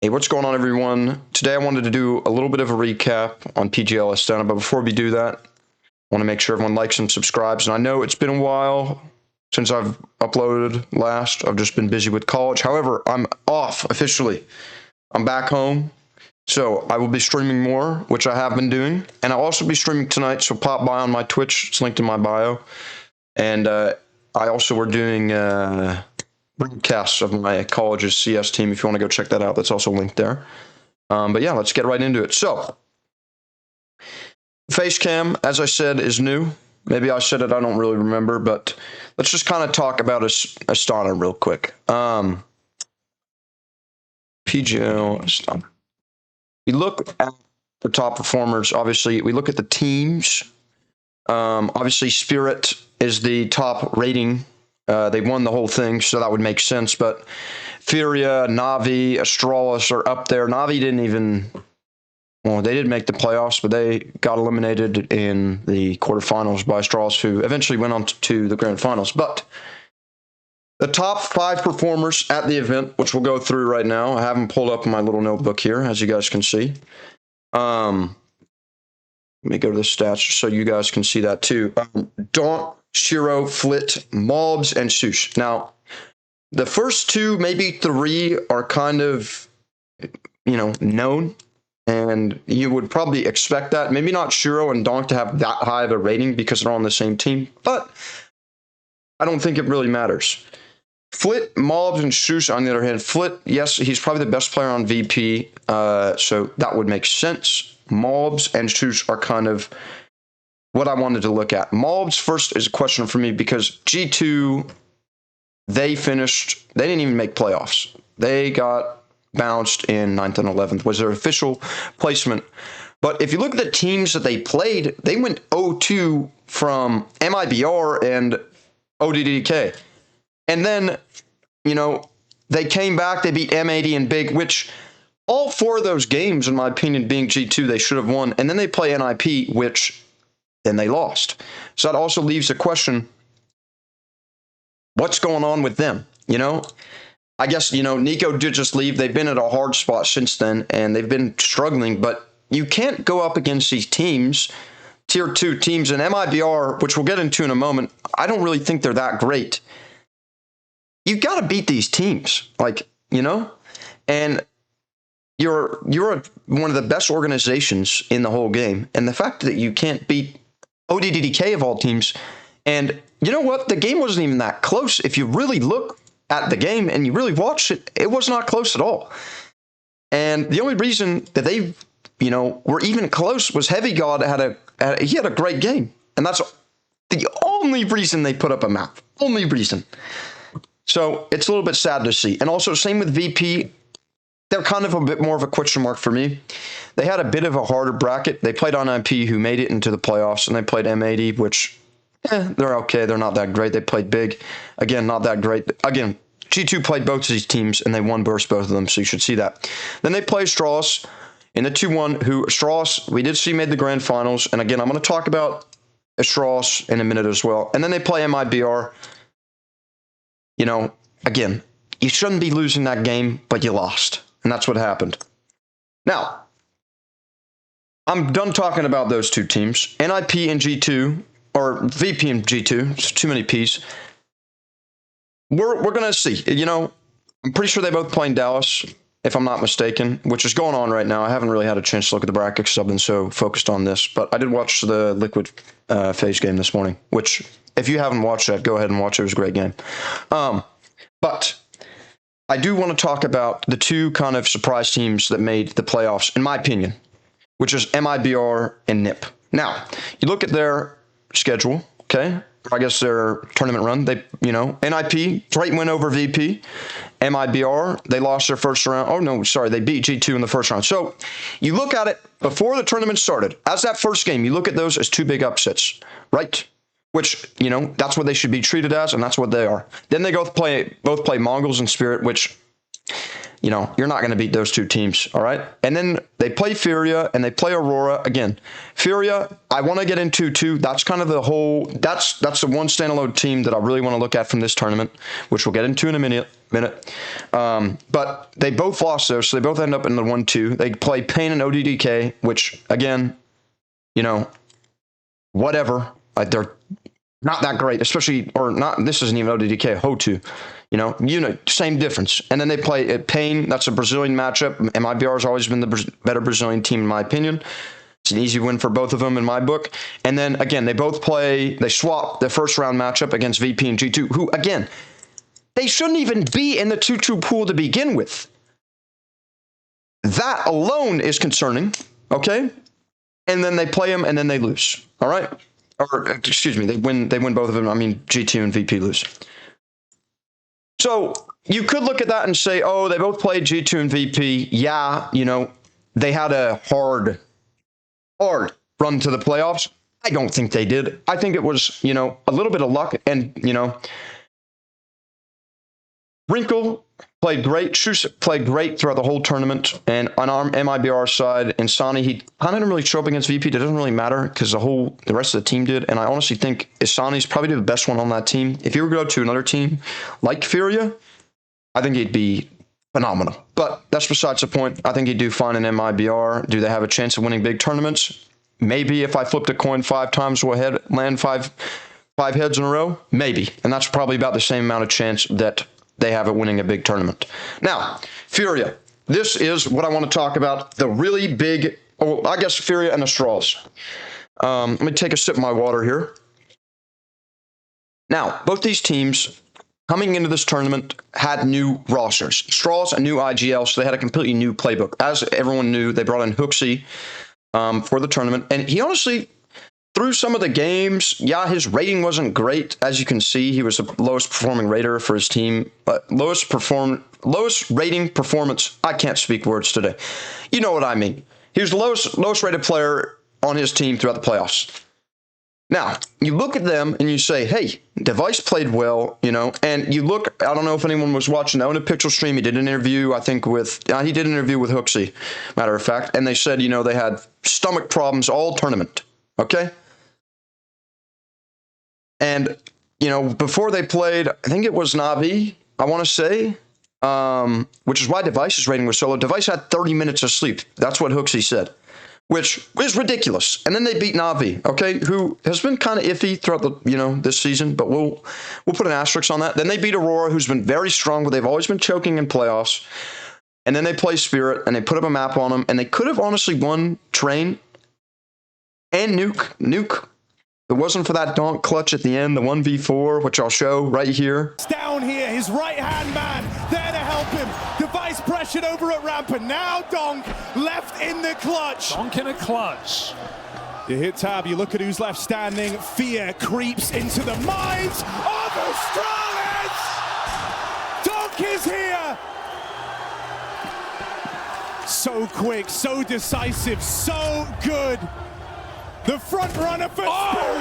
Hey, what's going on, everyone? Today I wanted to do a little bit of a recap on PGL Astana, but before we do that, I want to make sure everyone likes and subscribes. And I know it's been a while since I've uploaded last. I've just been busy with college. However, I'm off officially. I'm back home, so I will be streaming more, which I have been doing. And I'll also be streaming tonight, so pop by on my Twitch. It's linked in my bio. And I also were doing broadcasts of my college's CS team. If you want to go check that out, that's also linked there. But yeah, let's get right into it. So, Facecam, as I said, is new. Maybe I said it, I don't really remember, but let's just kind of talk about Astana real quick. PGL Astana. We look at the top performers, obviously. We look at the teams. Obviously, Spirit is the top rating. They won the whole thing, so that would make sense. But Furia, Navi, Astralis are up there. Navi didn't even... Well, they did make the playoffs, but they got eliminated in the quarterfinals by Astralis, who eventually went on to the grand finals. But the top 5 performers at the event, which we'll go through right now. I have them pulled up in my little notebook here, as you guys can see. Let me go to the stats so you guys can see that too. Donk, Shiro, Flit, Mobs, and Sush. Now, the first 2, maybe 3, are kind of, known. And you would probably expect that. Maybe not Shiro and Donk to have that high of a rating because they're on the same team. But I don't think it really matters. Flit, Mobs, and Sush, on the other hand. Flit, yes, he's probably the best player on VP. So that would make sense. Mobs and Sush are kind of what I wanted to look at. Mobs first is a question for me because G2, they didn't even make playoffs. They got bounced in 9th and 11th, was their official placement. But if you look at the teams that they played, they went 0-2 from MIBR and ODDK. And then, they came back, they beat M80 and Big, which all 4 of those games, in my opinion, being G2, they should have won. And then they play NIP, which then they lost. So that also leaves a question, what's going on with them? I guess, Nico did just leave. They've been at a hard spot since then, and they've been struggling. But you can't go up against these teams, Tier 2 teams, and MIBR, which we'll get into in a moment. I don't really think they're that great. You've got to beat these teams, and you're one of the best organizations in the whole game. And the fact that you can't beat ODDK of all teams, and you know what? The game wasn't even that close. If you really look at the game and you really watch it, it was not close at all. And the only reason that they, were even close was Heavy God had a great game. And that's the only reason they put up a map. Only reason. So it's a little bit sad to see. And also, same with VP. They're kind of a bit more of a question mark for me. They had a bit of a harder bracket. They played on MP, who made it into the playoffs, and they played M80, which, they're okay. They're not that great. They played Big. Again, not that great. Again, G2 played both of these teams, and they won both of them, so you should see that. Then they played Astralis in the 2-1, who Astralis, we did see made the grand finals. And again, I'm going to talk about Astralis in a minute as well. And then they play MIBR. Again, you shouldn't be losing that game, but you lost. And that's what happened. Now, I'm done talking about those 2 teams. NIP and G2, or VP and G2, it's too many Ps. We're going to see. I'm pretty sure they both play in Dallas, if I'm not mistaken, which is going on right now. I haven't really had a chance to look at the brackets because I've been so focused on this. But I did watch the Liquid FaZe game this morning, which, if you haven't watched that, go ahead and watch it. It was a great game. But I do want to talk about the 2 kind of surprise teams that made the playoffs, in my opinion, which is MIBR and NIP. Now, you look at their schedule, okay? I guess their tournament run. They, NIP, great win over VP. MIBR, they lost their first round. Oh, no, sorry, they beat G2 in the first round. So you look at it before the tournament started. As that first game, you look at those as 2 big upsets, right? Which, that's what they should be treated as, and that's what they are. Then they both play Mongols and Spirit, which, you're not going to beat those 2 teams, all right? And then they play Furia and they play Aurora. Again, Furia, I want to get into too. That's kind of the whole, that's the one standalone team that I really want to look at from this tournament, which we'll get into in a minute. minute. But they both lost there, so they both end up in the 1-2. They play Payne and ODDK, which, again, whatever. They're not that great, especially, or not, this isn't even ODDK, Hotu. Same difference. And then they play at Payne. That's a Brazilian matchup. MIBR has always been the better Brazilian team, in my opinion. It's an easy win for both of them in my book. And then, again, they swap the first round matchup against VP and G2, who, again, they shouldn't even be in the 2-2 pool to begin with. That alone is concerning, okay? And then they play them, and then they lose, all right? Or, excuse me, they win both of them. I mean, G2 and VP lose. So you could look at that and say, oh, they both played G2 and VP. Yeah, they had a hard run to the playoffs. I don't think they did. I think it was, a little bit of luck. And, Wrinkle played great. Shus played great throughout the whole tournament. And on our MIBR side, Insani, he kind of didn't really show up against VP. It doesn't really matter because the rest of the team did. And I honestly think Insani's probably the best one on that team. If he were to go to another team like Furia, I think he'd be phenomenal. But that's besides the point. I think he'd do fine in MIBR. Do they have a chance of winning big tournaments? Maybe if I flipped a coin 5 times, we'll land five heads in a row. Maybe. And that's probably about the same amount of chance that they have it winning a big tournament. Now, Furia. This is what I want to talk about. The really big, I guess Furia and the Straws. Let me take a sip of my water here. Now, both these teams coming into this tournament had new rosters. Straws, a new IGL, so they had a completely new playbook. As everyone knew, they brought in Hooksy for the tournament. And he honestly, through some of the games, his rating wasn't great. As you can see, he was the lowest performing rater for his team. But lowest rating performance, I can't speak words today. You know what I mean. He was the lowest rated player on his team throughout the playoffs. Now, you look at them and you say, hey, Device played well, and you look, I don't know if anyone was watching the Own a Pixel stream. He did an interview, I think, with Hooksy, matter of fact. And they said, they had stomach problems all tournament. Okay? And, before they played, I think it was Navi, I want to say, which is why Device's rating was so low. Device had 30 minutes of sleep. That's what Hooksy said, which is ridiculous. And then they beat Navi, okay, who has been kind of iffy throughout the, this season, but we'll put an asterisk on that. Then they beat Aurora, who's been very strong, but they've always been choking in playoffs. And then they play Spirit, and they put up a map on them, and they could have honestly won Train and Nuke. If it wasn't for that Donk clutch at the end, the 1v4, which I'll show right here. Down here, his right-hand man there to help him. Device pressured over at ramp, and now Donk left in the clutch. Donk in a clutch. You hit tab, you look at who's left standing. Fear creeps into the minds of Astralis! Donk is here! So quick, so decisive, so good. The front runner for Spirit.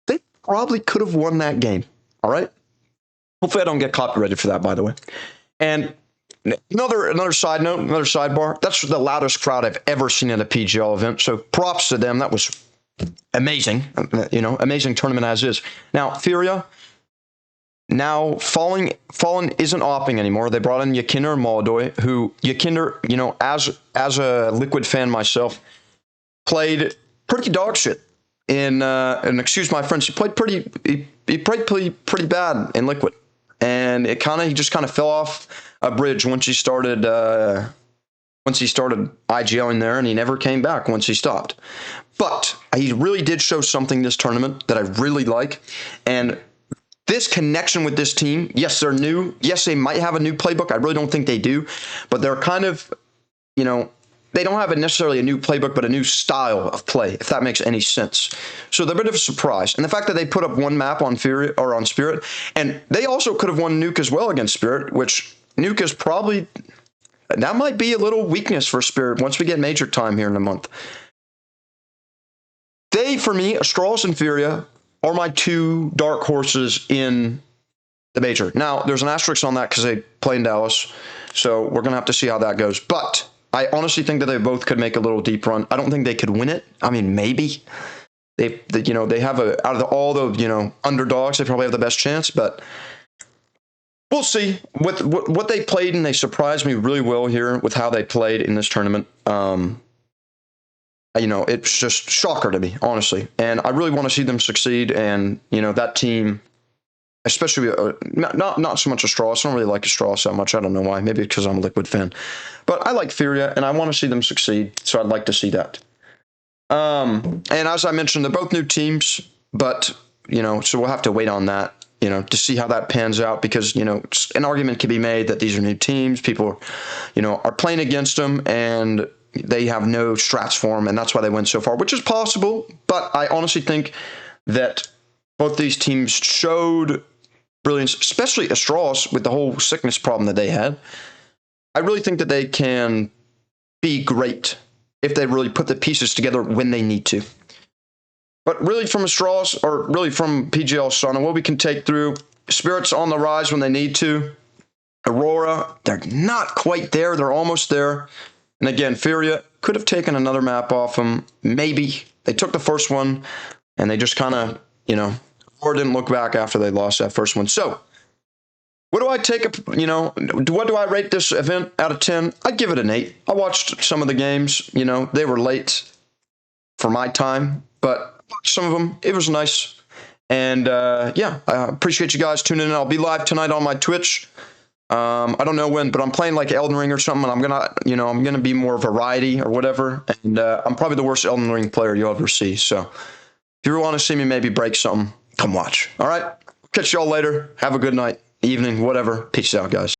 They probably could have won that game. All right. Hopefully I don't get copyrighted for that, by the way. And another side note, another sidebar. That's the loudest crowd I've ever seen at a PGL event. So props to them. That was amazing. Amazing tournament as is. Now, Furia. Now, Fallen isn't opping anymore. They brought in Yakinder and Moldoy, who Yakinder, as a Liquid fan myself, played pretty dog shit and excuse my French, he played pretty bad in Liquid. And he just kind of fell off a bridge once he started IGLing there, and he never came back once he stopped. But he really did show something this tournament that I really like. And this connection with this team, yes, they're new. Yes, they might have a new playbook. I really don't think they do. But they're kind of, they don't have necessarily a new playbook, but a new style of play, if that makes any sense. So they're a bit of a surprise. And the fact that they put up one map on Fury or on Spirit, and they also could have won Nuke as well against Spirit, which Nuke is probably, that might be a little weakness for Spirit once we get major time here in a month. They, for me, Astralis and Furia, are my two dark horses in the major. Now, there's an asterisk on that because they play in Dallas, so we're going to have to see how that goes. But I honestly think that they both could make a little deep run. I don't think they could win it. I mean, maybe. they have out of all the underdogs, they probably have the best chance, but we'll see. What they played, and they surprised me really well here with how they played in this tournament. It's just shocker to me, honestly. And I really want to see them succeed. And, that team, especially not so much a Strauss. I don't really like a Strauss that much. I don't know why. Maybe because I'm a Liquid fan. But I like Furia, and I want to see them succeed. So I'd like to see that. And as I mentioned, they're both new teams. But, so we'll have to wait on that, to see how that pans out. Because, an argument can be made that these are new teams. People, are playing against them, and they have no strats for them, and that's why they went so far, which is possible. But I honestly think that both these teams showed brilliance, especially Astros with the whole sickness problem that they had. I really think that they can be great if they really put the pieces together when they need to. But really from Astros, or really from PGL Astana, what we can take through, Spirit's on the rise when they need to. Aurora, they're not quite there. They're almost there. And again, Furia could have taken another map off them. Maybe. They took the first one, and they just kind of, or didn't look back after they lost that first one. So, what do I take, what do I rate this event out of 10? I'd give it an 8. I watched some of the games. They were late for my time, but some of them, it was nice. And, I appreciate you guys tuning in. I'll be live tonight on my Twitch. I don't know when, but I'm playing like Elden Ring or something, and I'm gonna be more variety or whatever. And I'm probably the worst Elden Ring player you'll ever see. So if you want to see me maybe break something, come watch. All right, catch y'all later. Have a good night, evening, whatever. Peace out, guys.